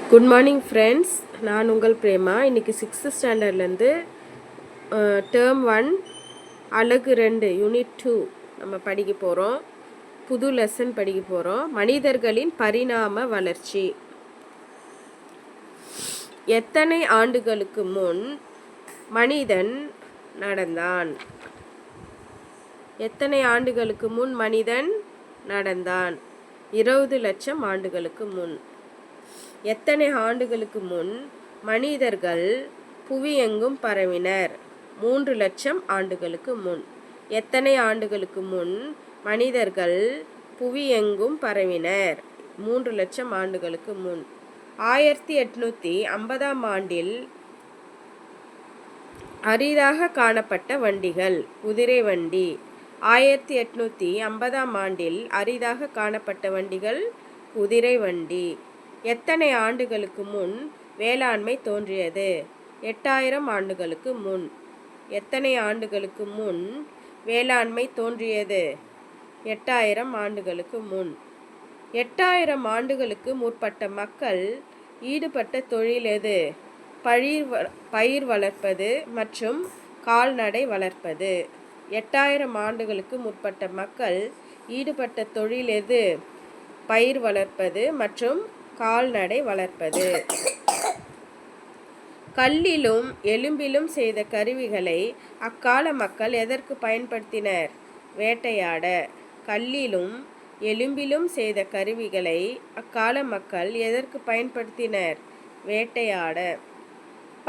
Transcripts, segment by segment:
Good morning friends, நான் உங்கள் பிரேமா. இன்றைக்கி 6th ஸ்டாண்டர்ட்லேருந்து டேர்ம் 1 அலகு 2 யூனிட் 2 நம்ம படிக்க போகிறோம். புது லெசன் படிக்க போகிறோம். மனிதர்களின் பரிணாம வளர்ச்சி. எத்தனை ஆண்டுகளுக்கு முன் மனிதன் நடந்தான்? எத்தனை ஆண்டுகளுக்கு முன் மனிதன் நடந்தான்? 20 லட்சம் ஆண்டுகளுக்கு முன். எத்தனை ஆண்டுகளுக்கு முன் மனிதர்கள் புவியெங்கும் பரவினர்? 3 லட்சம் ஆண்டுகளுக்கு முன். எத்தனை ஆண்டுகளுக்கு முன் மனிதர்கள் புவியெங்கும் பரவினர்? 3 லட்சம் ஆண்டுகளுக்கு முன். 1850ஆம் ஆண்டில் அரிதாக காணப்பட்ட வண்டிகள். குதிரை வண்டி. 1850ஆம் ஆண்டில் அரிதாக காணப்பட்ட வண்டிகள் குதிரை வண்டி. எத்தனை ஆண்டுகளுக்கு முன் வேளாண்மை தோன்றியது? 8000 ஆண்டுகளுக்கு முன். எத்தனை ஆண்டுகளுக்கு முன் வேளாண்மை தோன்றியது? 8000 ஆண்டுகளுக்கு முன். 8000 ஆண்டுகளுக்கு முற்பட்ட மக்கள் ஈடுபட்ட தொழில் எது? பயிர் வளர்ப்பது மற்றும் கால்நடை வளர்ப்பது. 8000 ஆண்டுகளுக்கு முற்பட்ட மக்கள் ஈடுபட்ட தொழில் எது? பயிர் வளர்ப்பது மற்றும் கால்நடை வளர்ப்பது. கல்லிலும் எலும்பிலும் செய்த கருவிகளை அக்கால மக்கள் எதற்கு பயன்படுத்தினர்? வேட்டையாட. கல்லிலும் எலும்பிலும் செய்த கருவிகளை அக்கால மக்கள் எதற்கு பயன்படுத்தினர்? வேட்டையாட.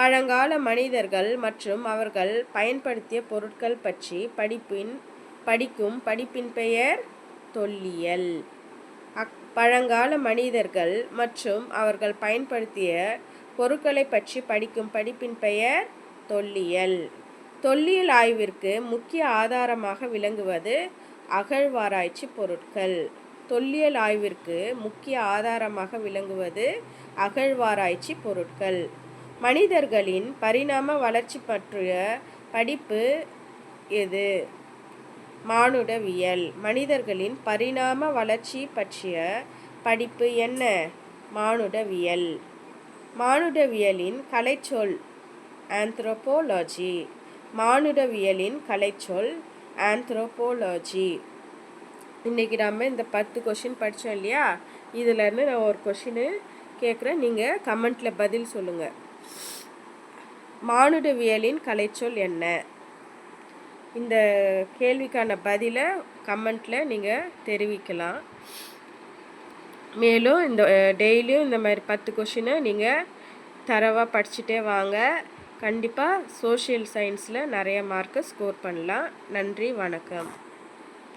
பழங்கால மனிதர்கள் மற்றும் அவர்கள் பயன்படுத்திய பொருட்கள் பற்றி படிக்கும் படிப்பின் பெயர் தொல்லியல். பழங்கால மனிதர்கள் மற்றும் அவர்கள் பயன்படுத்திய பொருட்களை பற்றி படிக்கும் படிப்பின் பெயர் தொல்லியல். தொல்லியல் ஆய்விற்கு முக்கிய ஆதாரமாக விளங்குவது அகழ்வாராய்ச்சி பொருட்கள். தொல்லியல் ஆய்விற்கு முக்கிய ஆதாரமாக விளங்குவது அகழ்வாராய்ச்சி பொருட்கள். மனிதர்களின் பரிணாம வளர்ச்சி பற்றிய படிப்பு எது? மானுடவியல். மனிதர்களின் பரிணாம வளர்ச்சி பற்றிய படிப்பு என்ன? மானுடவியல். மானுடவியலின் கலைச்சொல் ஆந்த்ரோபோலஜி. மானுடவியலின் கலைச்சொல் ஆந்த்ரோபோலஜி. இன்றைக்கி நம்ம இந்த 10 கொஷின் படித்தோம் இல்லையா? இதிலேருந்து நான் ஒரு கொஷினு கேட்குறேன், நீங்கள் கமெண்ட்டில் பதில் சொல்லுங்கள். மானுடவியலின் கலைச்சொல் என்ன? இந்த கேள்விக்கான பதிலை கமெண்ட்டில் நீங்கள் தெரிவிக்கலாம். மேலும் இந்த டெய்லியும் இந்த மாதிரி 10 கொஷினை நீங்கள் தரவாக படிச்சுட்டே வாங்க. கண்டிப்பாக சோஷியல் சயின்ஸில் நிறைய மார்க்கு ஸ்கோர் பண்ணலாம். நன்றி, வணக்கம்.